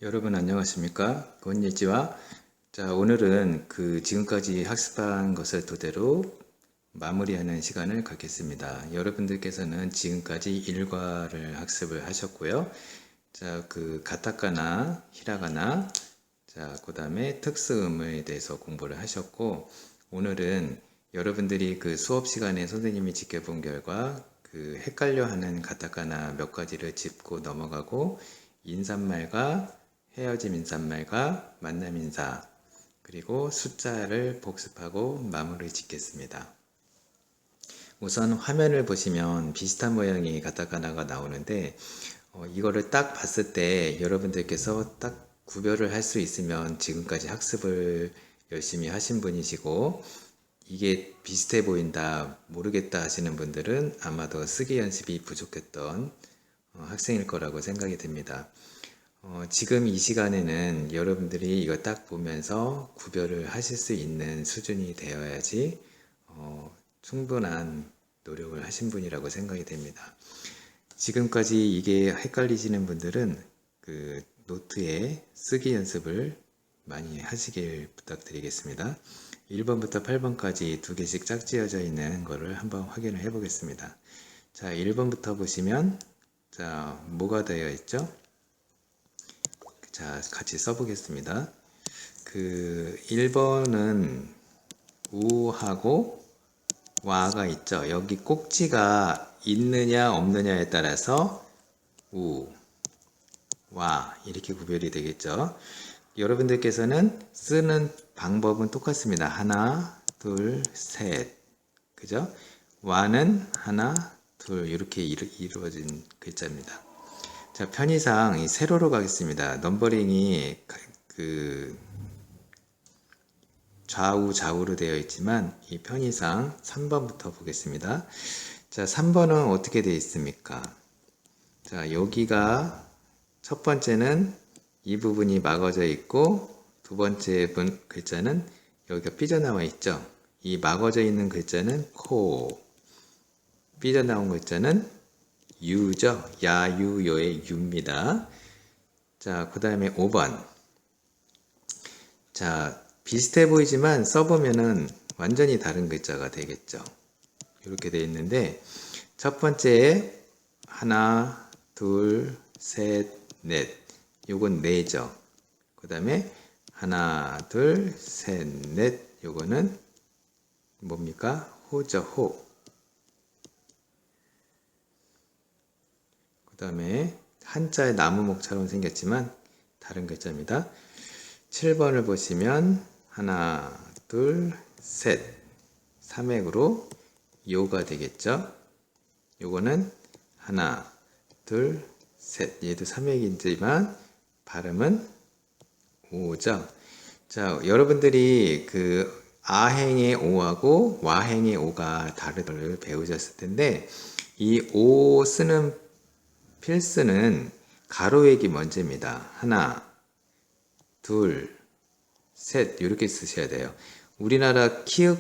여러분 안녕하십니까? 곤니치와. 자, 오늘은 지금까지 학습한 것을 토대로 마무리하는 시간을 갖겠습니다. 여러분들께서는 지금까지 일과를 학습을 하셨고요. 자, 가타카나, 히라가나, 자, 그 다음에 특수음에 대해서 공부를 하셨고, 오늘은 여러분들이 수업 시간에 선생님이 지켜본 결과 헷갈려 하는 가타카나 몇 가지를 짚고 넘어가고, 인사말과 헤어짐 인사말과 만남 인사, 그리고 숫자를 복습하고 마무리 짓겠습니다. 우선 화면을 보시면 비슷한 모양의 가타카나가 나오는데 이거를 딱 봤을 때 여러분들께서 딱 구별을 할 수 있으면 지금까지 학습을 열심히 하신 분이시고, 이게 비슷해 보인다, 모르겠다 하시는 분들은 아마도 쓰기 연습이 부족했던 학생일 거라고 생각이 됩니다. 지금 이 시간에는 여러분들이 이거 딱 보면서 구별을 하실 수 있는 수준이 되어야지 충분한 노력을 하신 분이라고 생각이 됩니다. 지금까지 이게 헷갈리시는 분들은 노트에 쓰기 연습을 많이 하시길 부탁드리겠습니다. 1번부터 8번까지 두 개씩 짝지어져 있는 거를 한번 확인을 해 보겠습니다. 자, 1번부터 보시면 자, 뭐가 되어 있죠? 자, 같이 써보겠습니다. 1번은 우하고 와가 있죠. 여기 꼭지가 있느냐 없느냐에 따라서 우, 와 이렇게 구별이 되겠죠. 여러분들께서는 쓰는 방법은 똑같습니다. 하나, 둘, 셋. 그죠? 와는 하나, 둘 이렇게 이루어진 글자입니다. 자, 편의상 세로로 가겠습니다. 넘버링이 좌우로 되어 있지만 이 편의상 3번부터 보겠습니다. 자, 3번은 어떻게 되어 있습니까? 자, 여기가 첫 번째는 이 부분이 막아져 있고, 두 번째 글자는 여기가 삐져나와 있죠. 이 막아져 있는 글자는 코, 삐져나온 글자는 유죠. 야유요의 유입니다. 자, 그 다음에 5번. 자, 비슷해 보이지만 써보면은 완전히 다른 글자가 되겠죠. 이렇게 되어 있는데, 첫 번째 하나, 둘, 셋, 넷. 요건 네죠. 그 다음에 하나, 둘, 셋, 넷. 요거는 뭡니까? 호죠, 호. 그 다음에 한자의 나무목처럼 생겼지만 다른 글자입니다. 7번을 보시면 하나, 둘, 셋, 삼획으로 요가 되겠죠. 요거는 하나, 둘, 셋. 얘도 삼획이지만 발음은 오죠. 자, 여러분들이 아행의 오하고 와행의 오가 다르다를 배우셨을 텐데, 이 오 쓰는 필수는 가로획이 먼저입니다. 하나, 둘, 셋 이렇게 쓰셔야 돼요. 우리나라 키읔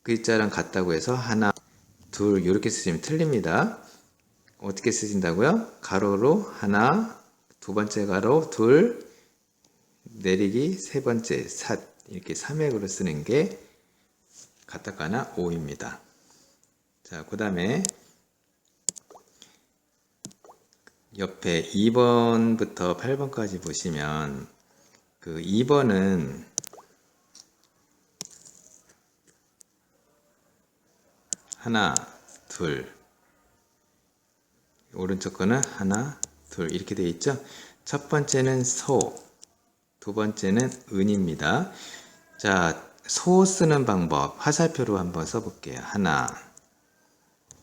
글자랑 같다고 해서 하나, 둘 이렇게 쓰시면 틀립니다. 어떻게 쓰신다고요? 가로로 하나, 두 번째 가로 둘, 내리기 세 번째 삿 이렇게 삼획으로 쓰는 게 가타카나 오입니다. 자, 그 다음에 옆에 2번부터 8번까지 보시면 2번은 하나, 둘, 오른쪽 거는 하나, 둘 이렇게 되어 있죠. 첫 번째는 소, 두 번째는 은입니다. 자, 소 쓰는 방법 화살표로 한번 써볼게요. 하나,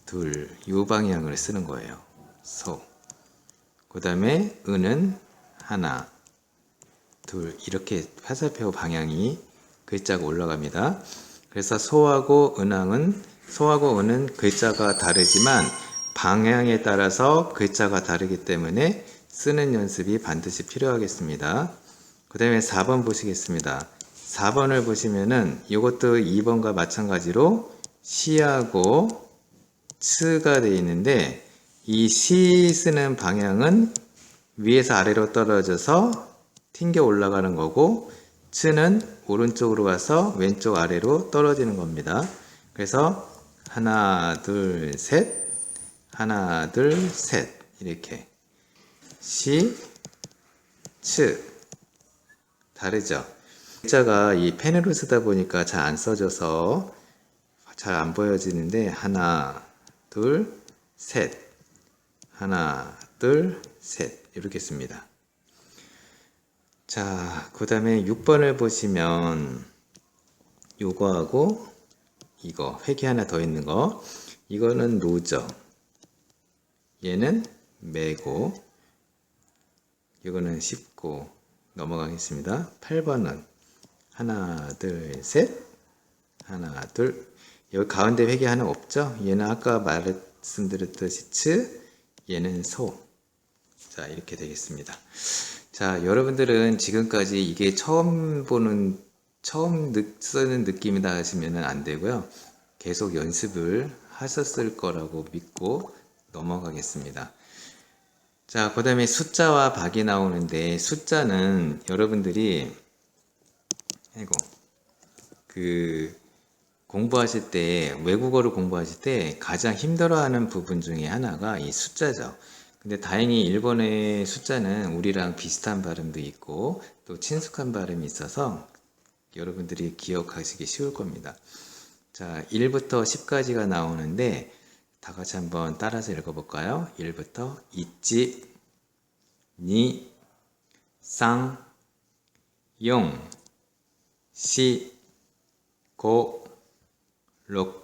둘, 이 방향을 쓰는 거예요. 소. 그 다음에 은은 하나, 둘 이렇게 화살표 방향이 글자가 올라갑니다. 그래서 소하고 은은 글자가 다르지만 방향에 따라서 글자가 다르기 때문에 쓰는 연습이 반드시 필요하겠습니다. 그 다음에 4번 보시겠습니다. 4번을 보시면은 이것도 2번과 마찬가지로 시하고 츠가 되어 있는데, 이 시 쓰는 방향은 위에서 아래로 떨어져서 튕겨 올라가는 거고, 츠는 오른쪽으로 가서 왼쪽 아래로 떨어지는 겁니다. 그래서 하나, 둘, 셋, 하나, 둘, 셋 이렇게 시, 츠 다르죠? 글자가 이 펜으로 쓰다 보니까 잘 안 써져서 잘 안 보여지는데 하나, 둘, 셋, 하나, 둘, 셋 이렇게 씁니다. 자, 그 다음에 6번을 보시면 요거하고 이거 획이 하나 더 있는 거, 이거는 로죠. 얘는 매고, 이거는 쉽고 넘어가겠습니다. 8번은 하나, 둘, 셋, 하나, 둘. 여기 가운데 획이 하나 없죠? 얘는 아까 말씀드렸듯이 츠, 얘는 소. 자, 이렇게 되겠습니다. 자, 여러분들은 지금까지 이게 처음 쓰는 느낌이다 하시면 안 되고요. 계속 연습을 하셨을 거라고 믿고 넘어가겠습니다. 자, 그 다음에 숫자와 박이 나오는데, 숫자는 여러분들이 공부하실 때, 외국어를 공부하실 때 가장 힘들어하는 부분 중에 하나가 이 숫자죠. 근데 다행히 일본의 숫자는 우리랑 비슷한 발음도 있고 또 친숙한 발음이 있어서 여러분들이 기억하시기 쉬울 겁니다. 자, 1부터 10까지가 나오는데 다 같이 한번 따라서 읽어볼까요? 1부터 있지, 니, 상, 용, 시, 고, 록,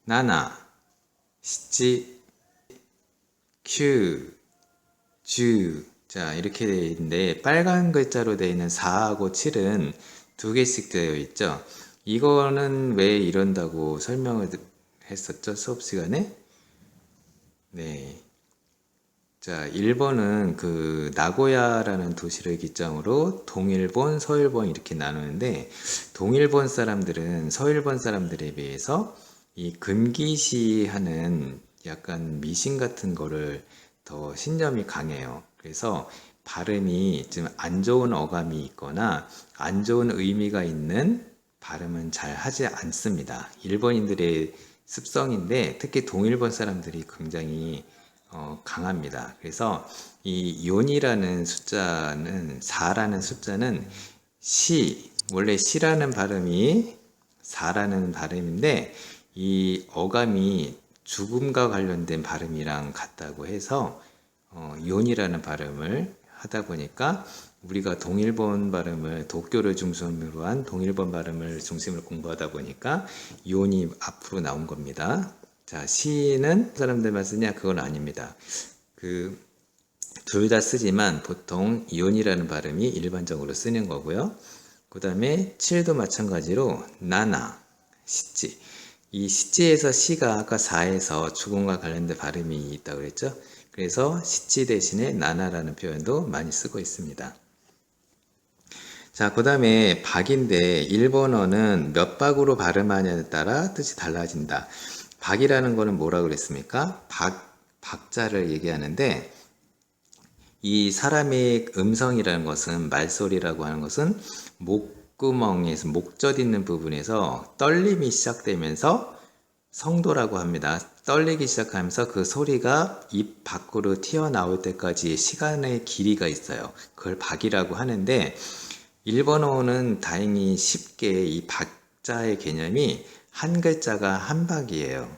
나나, 시치, 큐, 주. 자, 이렇게 되어 있는데 빨간 글자로 되어 있는 4하고 7은 두 개씩 되어 있죠. 이거는 왜 이런다고 설명을 했었죠? 수업 시간에? 네. 자, 일본은 그 나고야라는 도시를 기점으로 동일본, 서일본 이렇게 나누는데, 동일본 사람들은 서일본 사람들에 비해서 이 금기시 하는 약간 미신 같은 거를 더 신념이 강해요. 그래서 발음이 좀 안 좋은 어감이 있거나 안 좋은 의미가 있는 발음은 잘 하지 않습니다. 일본인들의 습성인데 특히 동일본 사람들이 굉장히 강합니다. 그래서 이 요니라는 숫자는 4라는 숫자는 원래 시라는 발음이 4라는 발음인데 이 어감이 죽음과 관련된 발음이랑 같다고 해서 요니라는 발음을 하다 보니까 우리가 동일본 발음을 도쿄를 중심으로 한 동일본 발음을 중심으로 공부하다 보니까 요니 앞으로 나온 겁니다. 자, 시는 사람들만 쓰냐? 그건 아닙니다. 둘 다 쓰지만 보통 이온이라는 발음이 일반적으로 쓰는 거고요. 그 다음에 7도 마찬가지로 나나, 시치. 이 시치에서 시가 아까 4에서 죽음과 관련된 발음이 있다고 그랬죠. 그래서 시치 대신에 나나라는 표현도 많이 쓰고 있습니다. 자, 그 다음에 박인데 일본어는 몇 박으로 발음하냐에 따라 뜻이 달라진다. 박이라는 거는 뭐라고 그랬습니까? 박자를 얘기하는데 이 사람의 음성이라는 것은 말소리라고 하는 것은 목구멍에서 목젖 있는 부분에서 떨림이 시작되면서 성도라고 합니다. 떨리기 시작하면서 그 소리가 입 밖으로 튀어나올 때까지의 시간의 길이가 있어요. 그걸 박이라고 하는데 일본어는 다행히 쉽게 이 박자의 개념이 한 글자가 한 박이에요.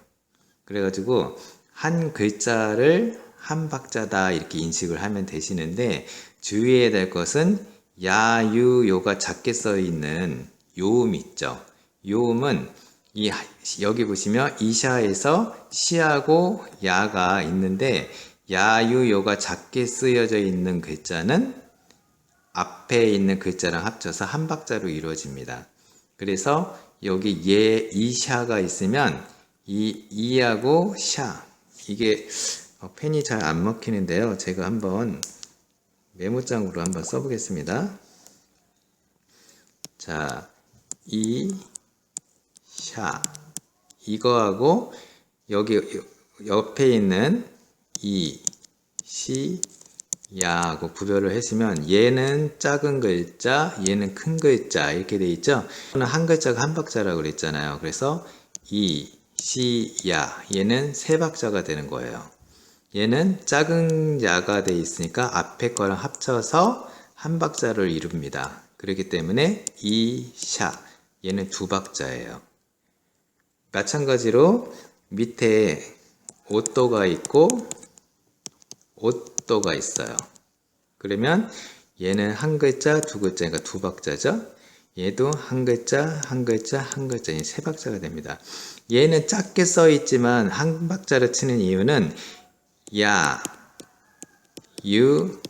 그래가지고 한 글자를 한 박자다 이렇게 인식을 하면 되시는데 주의해야 될 것은 야, 유, 요가 작게 써 있는 요음 있죠. 요음은 여기 보시면 이샤에서 시하고 야가 있는데 야, 유, 요가 작게 쓰여져 있는 글자는 앞에 있는 글자랑 합쳐서 한 박자로 이루어집니다. 그래서 여기 이샤가 있으면 이하고 샤, 이게 펜이 잘 안 먹히는데요. 제가 한번 메모장으로 한번 써보겠습니다. 자, 샤, 이거하고 여기 옆에 있는 시, 야하고 구별을 했으면 얘는 작은 글자, 얘는 큰 글자 이렇게 돼 있죠. 한 글자가 한 박자라고 그랬잖아요. 그래서 이, 시, 야 얘는 세 박자가 되는 거예요. 얘는 작은 야가 돼 있으니까 앞에 거랑 합쳐서 한 박자를 이룹니다. 그렇기 때문에 이, 샤 얘는 두 박자예요. 마찬가지로 밑에 오또가 있고 오또가 있어요. 그러면 얘는 한 글자, 두 글자니까 두 박자죠. 얘도 한 글자, 한 글자, 한 글자, 세 박자가 됩니다. 얘는 작게 써 있지만 한 박자를 치는 이유는 야, 유,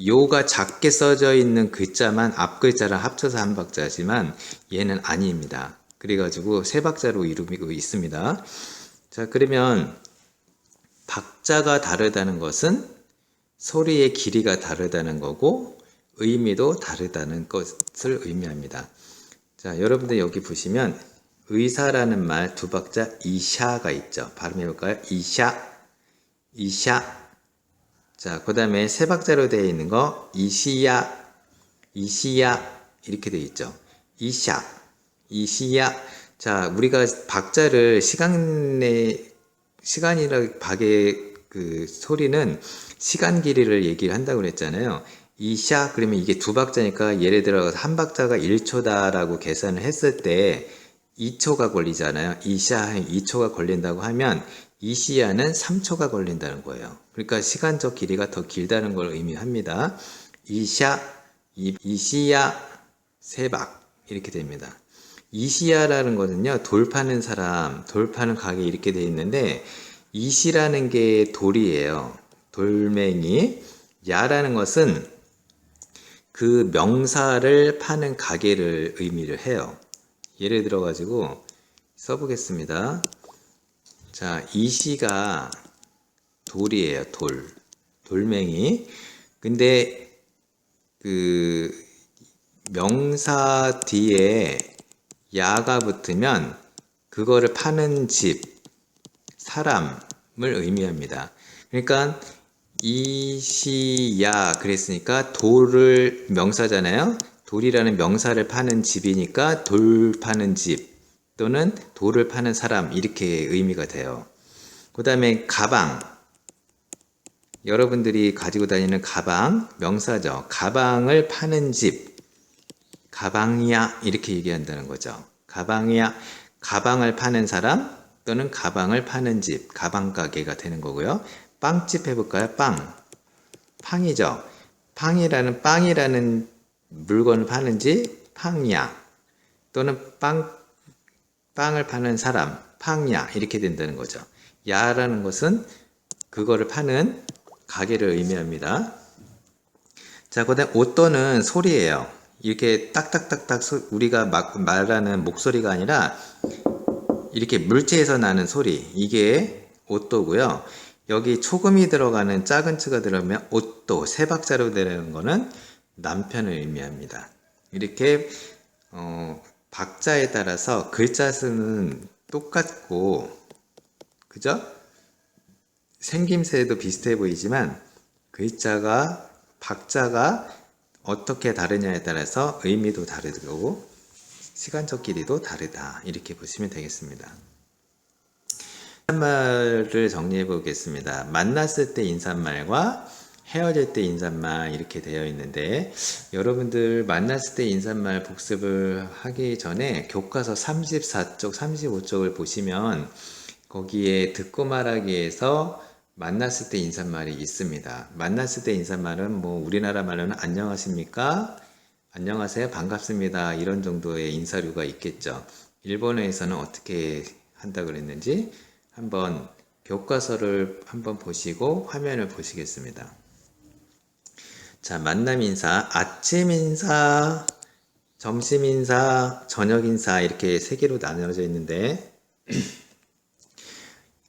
요가 작게 써져 있는 글자만 앞 글자랑 합쳐서 한 박자지만 얘는 아닙니다. 그래가지고 세 박자로 이루고 있습니다. 자, 그러면 박자가 다르다는 것은 소리의 길이가 다르다는 거고 의미도 다르다는 것을 의미합니다. 자, 여러분들 여기 보시면 의사라는 말 두 박자 이샤가 있죠. 발음해 볼까요? 이샤, 이샤. 자, 그 다음에 세 박자로 되어 있는 거 이시야, 이시야 이렇게 되어 있죠. 이샤, 이시야. 자, 우리가 박자를 시간이라 박의 그 소리는 시간 길이를 얘기를 한다고 그랬잖아요. 이샤 그러면 이게 두 박자니까 예를 들어 한 박자가 1초다라고 계산을 했을 때 2초가 걸리잖아요. 이샤 2초가 걸린다고 하면 이시야는 3초가 걸린다는 거예요. 그러니까 시간적 길이가 더 길다는 걸 의미합니다. 이샤, 이시야, 세박 이렇게 됩니다. 이시야라는 거는요, 돌 파는 사람, 돌 파는 가게 이렇게 돼 있는데 이시라는 게 돌이에요. 돌멩이. 야라는 것은 그 명사를 파는 가게를 의미를 해요. 예를 들어 가지고 써보겠습니다. 자, 이시가 돌이에요. 돌. 돌멩이. 근데 그 명사 뒤에 야가 붙으면 그거를 파는 집, 사람을 의미합니다. 그러니까 이시야 그랬으니까 돌을 명사잖아요. 돌이라는 명사를 파는 집이니까 돌 파는 집 또는 돌을 파는 사람 이렇게 의미가 돼요. 그 다음에 가방. 여러분들이 가지고 다니는 가방 명사죠. 가방을 파는 집. 가방이야 이렇게 얘기한다는 거죠. 가방이야. 가방을 파는 사람 또는 가방을 파는 집. 가방 가게가 되는 거고요. 빵집 해볼까요? 빵. 팡이죠. 빵이라는 물건을 파는 집, 팡야. 또는 빵을 파는 사람, 팡야. 이렇게 된다는 거죠. 야라는 것은 그거를 파는 가게를 의미합니다. 자, 그 다음 오또는 소리예요. 이렇게 딱딱딱딱 우리가 말하는 목소리가 아니라 이렇게 물체에서 나는 소리. 이게 오또고요. 여기 초금이 들어가는 작은 츠가 들어가면 오또 세 박자로 되는 거는 남편을 의미합니다. 이렇게 박자에 따라서 글자 수는 똑같고 그죠? 생김새도 비슷해 보이지만 박자가 어떻게 다르냐에 따라서 의미도 다르고 시간적 길이도 다르다 이렇게 보시면 되겠습니다. 인사말을 정리해 보겠습니다. 만났을 때 인사말과 헤어질 때 인사말 이렇게 되어 있는데 여러분들 만났을 때 인사말 복습을 하기 전에 교과서 34쪽, 35쪽을 보시면 거기에 듣고 말하기에서 만났을 때 인사말이 있습니다. 만났을 때 인사말은 뭐 우리나라 말로는 안녕하십니까? 안녕하세요, 반갑습니다. 이런 정도의 인사류가 있겠죠. 일본어에서는 어떻게 한다고 그랬는지 한번 교과서를 한번 보시고 화면을 보시겠습니다. 자, 만남 인사, 아침 인사, 점심 인사, 저녁 인사 이렇게 세 개로 나눠져 있는데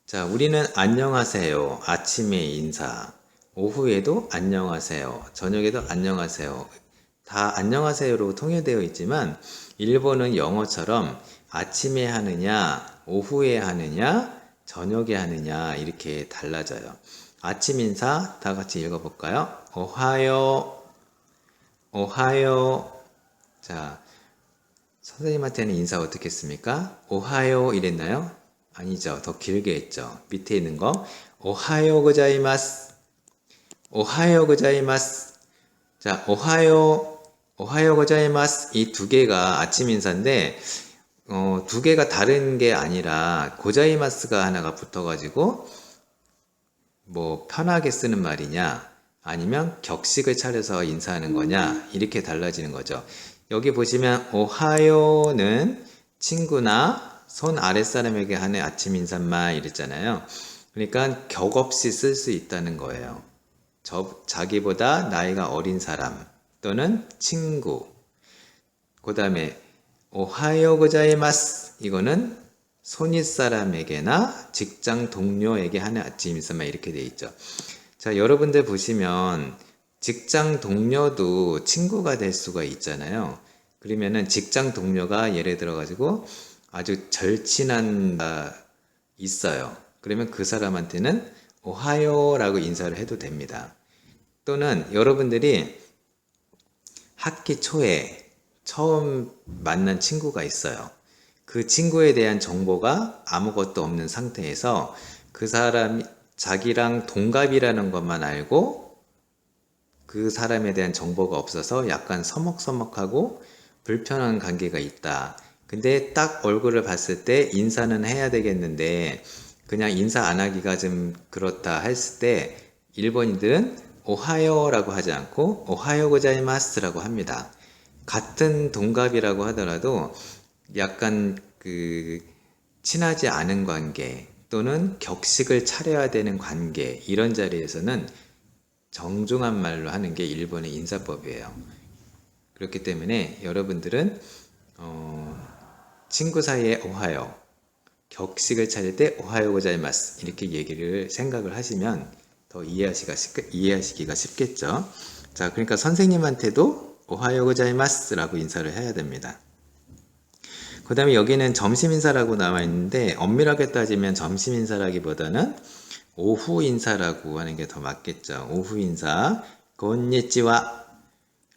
자, 우리는 안녕하세요. 아침에 인사, 오후에도 안녕하세요. 저녁에도 안녕하세요. 다 안녕하세요로 통일되어 있지만 일본은 영어처럼 아침에 하느냐, 오후에 하느냐, 저녁에 하느냐 이렇게 달라져요. 아침 인사 다 같이 읽어볼까요? 오하요, 오하요. 자, 선생님한테는 인사 어떻게 했습니까? 오하요 이랬나요? 아니죠. 더 길게 했죠. 밑에 있는 거. 오하요 고자이마스. 오하요 고자이마스. 자, 오하요, 오하요 고자이마스. 이 두 개가 아침 인사인데, 두 개가 다른 게 아니라, 고자이마스가 하나가 붙어가지고, 뭐, 편하게 쓰는 말이냐, 아니면 격식을 차려서 인사하는 거냐, 이렇게 달라지는 거죠. 여기 보시면, 오하요는 친구나 손 아랫사람에게 하는 아침 인사말 이랬잖아요. 그러니까 격 없이 쓸 수 있다는 거예요. 자기보다 나이가 어린 사람 또는 친구. 그 다음에 오하요 고자이마스 이거는 손윗 사람에게나 직장 동료에게 하는 아침 인사말 이렇게 돼 있죠. 자, 여러분들 보시면 직장 동료도 친구가 될 수가 있잖아요. 그러면은 직장 동료가 예를 들어 가지고 아주 절친한 있어요. 그러면 그 사람한테는 오하요라고 인사를 해도 됩니다. 또는 여러분들이 학기 초에 처음 만난 친구가 있어요. 그 친구에 대한 정보가 아무것도 없는 상태에서 그 사람이 자기랑 동갑이라는 것만 알고 그 사람에 대한 정보가 없어서 약간 서먹서먹하고 불편한 관계가 있다. 근데 딱 얼굴을 봤을 때 인사는 해야 되겠는데 그냥 인사 안 하기가 좀 그렇다 했을 때 일본인들은 오하요라고 하지 않고 오하요 고자이마스라고 합니다. 같은 동갑이라고 하더라도 약간 친하지 않은 관계 또는 격식을 차려야 되는 관계 이런 자리에서는 정중한 말로 하는 게 일본의 인사법이에요. 그렇기 때문에 여러분들은 친구 사이에 오하요, 격식을 차릴 때 오하요 고자이마스 이렇게 생각을 하시면 더 이해하시기가 쉽겠죠. 자, 그러니까 선생님한테도 오하요 고자이마스라고 인사를 해야 됩니다. 그 다음에 여기는 점심 인사라고 나와 있는데 엄밀하게 따지면 점심 인사라기보다는 오후 인사라고 하는 게 더 맞겠죠. 오후 인사. 건니찌와.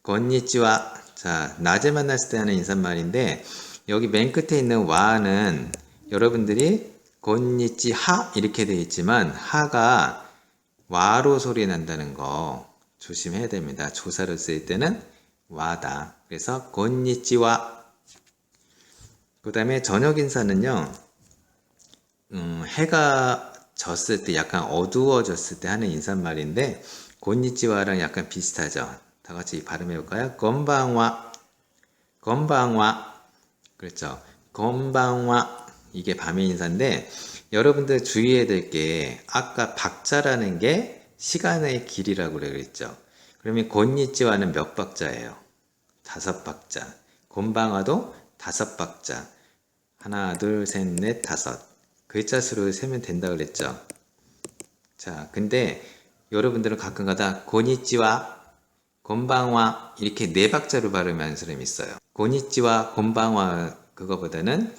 건니찌와. 자, 낮에 만났을 때 하는 인사말인데 여기 맨 끝에 있는 와는 여러분들이 건니찌하 이렇게 되어 있지만 하가 와로 소리 난다는 거 조심해야 됩니다. 조사를 쓸 때는 와다. 그래서 건니찌와. 그 다음에 저녁 인사는요. 해가 졌을 때 약간 어두워졌을 때 하는 인사말인데 곤니찌와랑 약간 비슷하죠. 다 같이 발음해 볼까요? 건방와. 건방와. 그렇죠. 건방와. 이게 밤의 인사인데 여러분들 주의해야 될 게 아까 박자라는 게 시간의 길이라고 그랬죠. 그러면 곤니찌와는 몇 박자예요? 5박자. 곤방와도 5박자. 하나, 둘, 셋, 넷, 5. 글자 수를 세면 된다 그랬죠. 자, 근데 여러분들은 가끔가다 고니찌와, 곤방와 이렇게 4박자로 발음하는 사람이 있어요. 고니찌와, 곤방와 그거보다는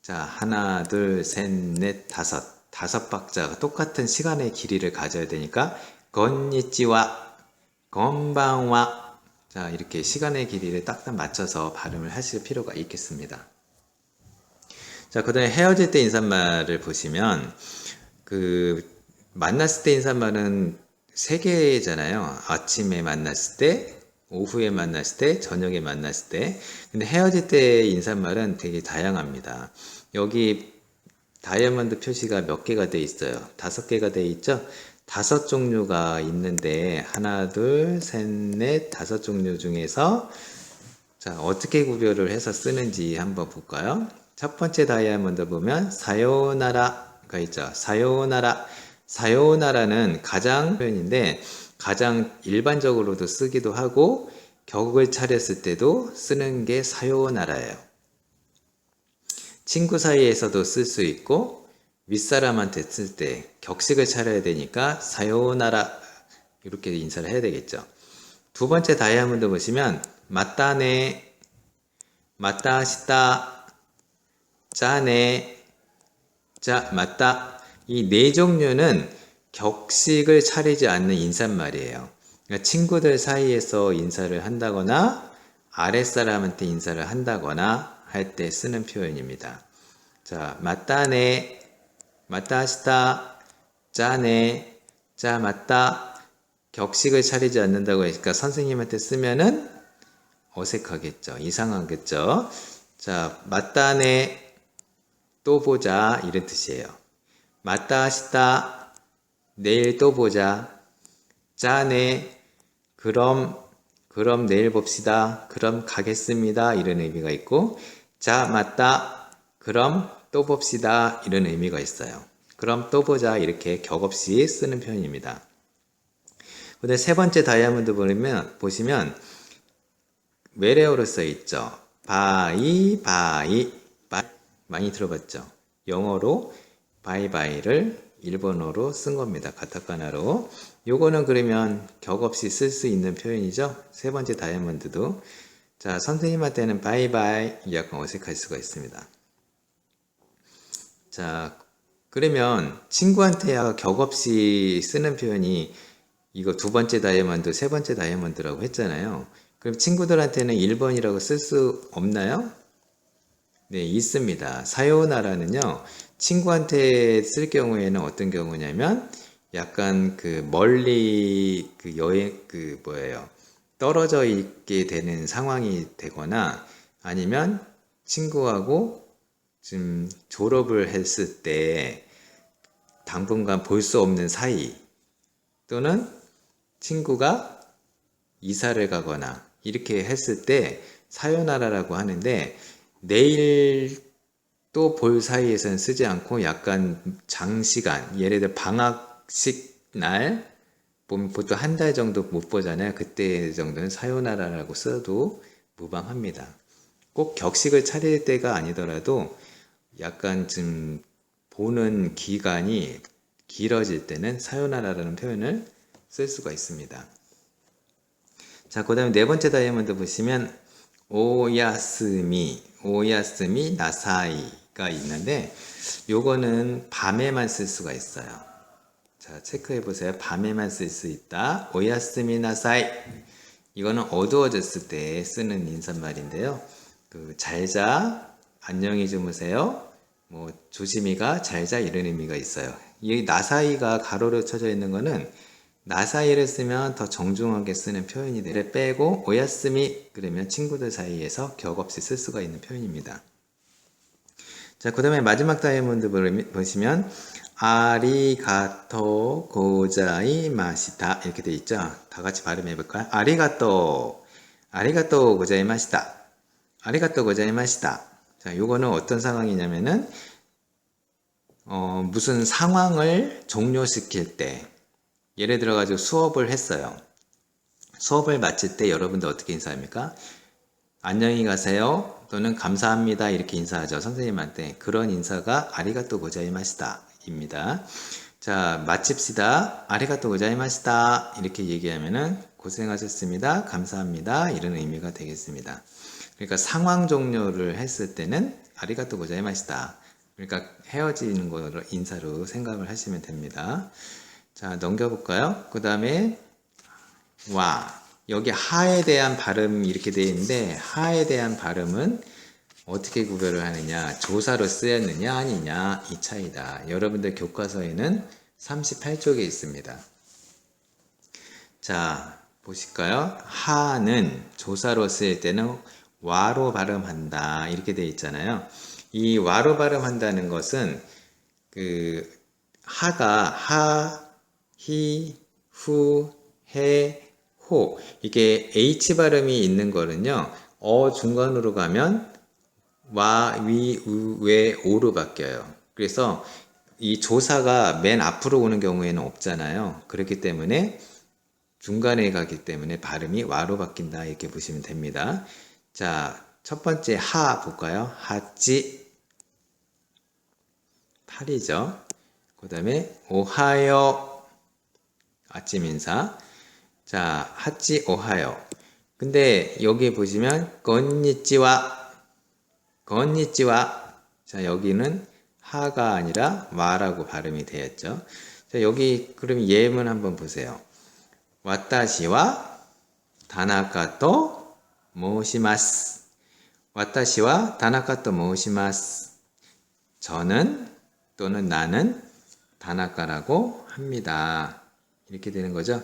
자, 하나, 둘, 셋, 넷, 5. 5박자가 똑같은 시간의 길이를 가져야 되니까 건니찌와, 곤방와 자, 이렇게 시간의 길이를 딱딱 맞춰서 발음을 하실 필요가 있겠습니다. 자, 그 다음에 헤어질 때 인사말을 보시면, 만났을 때 인사말은 3개잖아요. 아침에 만났을 때, 오후에 만났을 때, 저녁에 만났을 때. 근데 헤어질 때 인사말은 되게 다양합니다. 여기 다이아몬드 표시가 몇 개가 돼 있어요? 5개가 돼 있죠? 5종류가 있는데, 하나, 둘, 셋, 넷, 5종류 중에서, 자, 어떻게 구별을 해서 쓰는지 한번 볼까요? 첫 번째 다이아몬드 보면 사요나라가 있죠. 사요나라. 사요나라는 가장 표현인데 가장 일반적으로도 쓰기도 하고 격을 차렸을 때도 쓰는 게 사요나라예요. 친구 사이에서도 쓸 수 있고 윗사람한테 쓸 때 격식을 차려야 되니까 사요나라 이렇게 인사를 해야 되겠죠. 두 번째 다이아몬드 보시면 맞다네, 맞다시다, 짜네, 자, 맞다. 이 4종류는 격식을 차리지 않는 인사말이에요. 그러니까 친구들 사이에서 인사를 한다거나 아랫사람한테 인사를 한다거나 할 때 쓰는 표현입니다. 자, 맞다네, 맞다시다, 짜네, 자, 맞다. 격식을 차리지 않는다고 하니까 선생님한테 쓰면은 어색하겠죠. 이상하겠죠. 자, 맞다네, 또 보자. 이런 뜻이에요. 맞다시다, 내일 또 보자. 짜네, 그럼 내일 봅시다. 그럼 가겠습니다. 이런 의미가 있고, 자, 맞다. 그럼 또 봅시다. 이런 의미가 있어요. 그럼 또 보자. 이렇게 격없이 쓰는 표현입니다. 근데 세 번째 다이아몬드 보시면 외래어로 써 있죠. 바이. 많이 들어봤죠? 영어로 바이바이를 일본어로 쓴 겁니다. 가타카나로. 요거는 그러면 격없이 쓸 수 있는 표현이죠. 세 번째 다이아몬드도. 자, 선생님한테는 바이바이 약간 어색할 수가 있습니다. 자, 그러면 친구한테 격없이 쓰는 표현이 이거 두 번째 다이아몬드, 세 번째 다이아몬드라고 했잖아요. 그럼 친구들한테는 1번이라고 쓸 수 없나요? 네, 있습니다. 사요나라는요, 친구한테 쓸 경우에는 어떤 경우냐면, 약간 멀리 떨어져 있게 되는 상황이 되거나, 아니면 친구하고 좀 졸업을 했을 때 당분간 볼 수 없는 사이, 또는 친구가 이사를 가거나, 이렇게 했을 때 사요나라라고 하는데, 내일 또 볼 사이에서는 쓰지 않고 약간 장시간, 예를 들어 방학식 날 보면 보통 한 달 정도 못 보잖아요. 그때 정도는 사요나라라고 써도 무방합니다. 꼭 격식을 차릴 때가 아니더라도 약간 좀 보는 기간이 길어질 때는 사요나라라는 표현을 쓸 수가 있습니다. 자, 그 다음에 네 번째 다이아몬드 보시면 오야스미 나사이가 있는데, 요거는 밤에만 쓸 수가 있어요. 자, 체크해 보세요. 밤에만 쓸 수 있다. 오야스미 나사이. 이거는 어두워졌을 때 쓰는 인사말인데요. 잘자, 안녕히 주무세요. 조심히가, 잘자, 이런 의미가 있어요. 이 나사이가 가로로 쳐져 있는 거는 나사이를 쓰면 더 정중하게 쓰는 표현이 돼요. 빼고 오야스미 그러면 친구들 사이에서 격없이 쓸 수가 있는 표현입니다. 자, 그 다음에 마지막 다이아몬드 보시면 아리가토 고자이마시타 이렇게 돼 있죠. 다 같이 발음해 볼까요? 아리가토 고자이마시타. 아리가토 고자이마시타. 자, 요거는 어떤 상황이냐면은 무슨 상황을 종료시킬 때, 예를 들어 가지고 수업을 했어요. 수업을 마칠 때 여러분들 어떻게 인사합니까? 안녕히 가세요 또는 감사합니다 이렇게 인사하죠. 선생님한테. 그런 인사가 아리가또 고자이마시다 입니다. 자, 마칩시다. 아리가또 고자이마시다 이렇게 얘기하면은 고생하셨습니다. 감사합니다. 이런 의미가 되겠습니다. 그러니까 상황 종료를 했을 때는 아리가또 고자이마시다. 그러니까 헤어지는 거로 인사로 생각을 하시면 됩니다. 자, 넘겨볼까요? 그 다음에 여기 하에 대한 발음 이렇게 되어 있는데, 하에 대한 발음은 어떻게 구별을 하느냐, 조사로 쓰였느냐 아니냐 이 차이다. 여러분들 교과서에는 38쪽에 있습니다. 자, 보실까요? 하는 조사로 쓰일 때는 와로 발음한다 이렇게 되어 있잖아요. 이 와로 발음한다는 것은 하가 하, 히, 후, 해, 호 이게 H 발음이 있는 거는요, 중간으로 가면 와, 위, 우, 웨, 오로 바뀌어요. 그래서 이 조사가 맨 앞으로 오는 경우에는 없잖아요. 그렇기 때문에 중간에 가기 때문에 발음이 와로 바뀐다 이렇게 보시면 됩니다. 자, 첫 번째 하 볼까요? 하찌 8이죠. 그 다음에 오하요 아침 인사. 자, 하찌 오하요. 근데 여기 보시면 건니찌와 자, 여기는 하가 아니라 와라고 발음이 되었죠. 자, 여기 그럼 예문 한번 보세요. 와타시와 다나카 또 모시마스. 와타시와 다나카 또 모시마스. 저는 또는 나는 다나카라고 합니다. 이렇게 되는 거죠.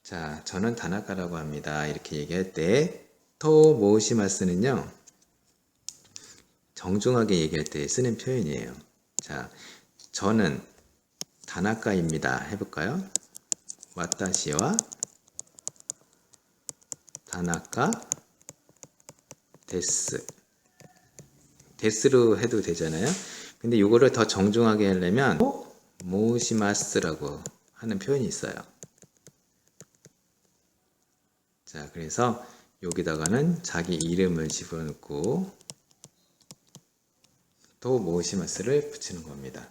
자, 저는 다나카라고 합니다. 이렇게 얘기할 때, 토 모시마스는요, 정중하게 얘기할 때 쓰는 표현이에요. 자, 저는 다나카입니다. 해볼까요? 와타시와 다나카 데스. 데스로 해도 되잖아요. 근데 이거를 더 정중하게 하려면 모시마스라고 하는 표현이 있어요. 자, 그래서 여기다가는 자기 이름을 집어넣고 또 모시마스를 붙이는 겁니다.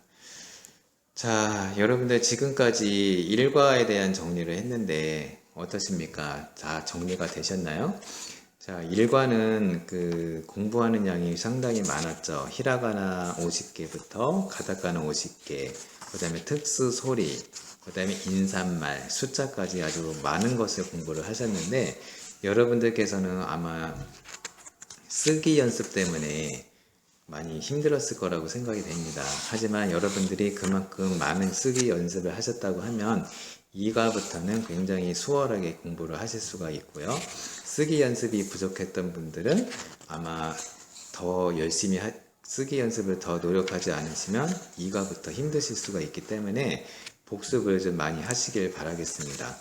자, 여러분들 지금까지 일과에 대한 정리를 했는데 어떻습니까? 자, 정리가 되셨나요? 자, 일과는 그 공부하는 양이 상당히 많았죠. 히라가나 50개부터 가타카나 50개, 그 다음에 특수 소리, 그 다음에 인사말, 숫자까지 아주 많은 것을 공부를 하셨는데 여러분들께서는 아마 쓰기 연습 때문에 많이 힘들었을 거라고 생각이 됩니다. 하지만 여러분들이 그만큼 많은 쓰기 연습을 하셨다고 하면 2과부터는 굉장히 수월하게 공부를 하실 수가 있고요. 쓰기 연습이 부족했던 분들은 아마 더 열심히 쓰기 연습을 더 노력하지 않으시면 2과부터 힘드실 수가 있기 때문에 복습을 좀 많이 하시길 바라겠습니다.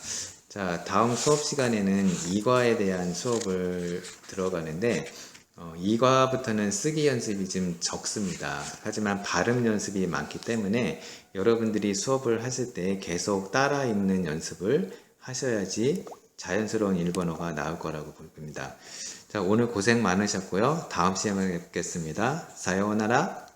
자, 다음 수업 시간에는 2과에 대한 수업을 들어가는데 2과부터는 쓰기 연습이 좀 적습니다. 하지만 발음 연습이 많기 때문에 여러분들이 수업을 하실 때 계속 따라 읽는 연습을 하셔야지 자연스러운 일본어가 나올 거라고 봅니다. 자, 오늘 고생 많으셨고요. 다음 시간에 뵙겠습니다. 사요나라.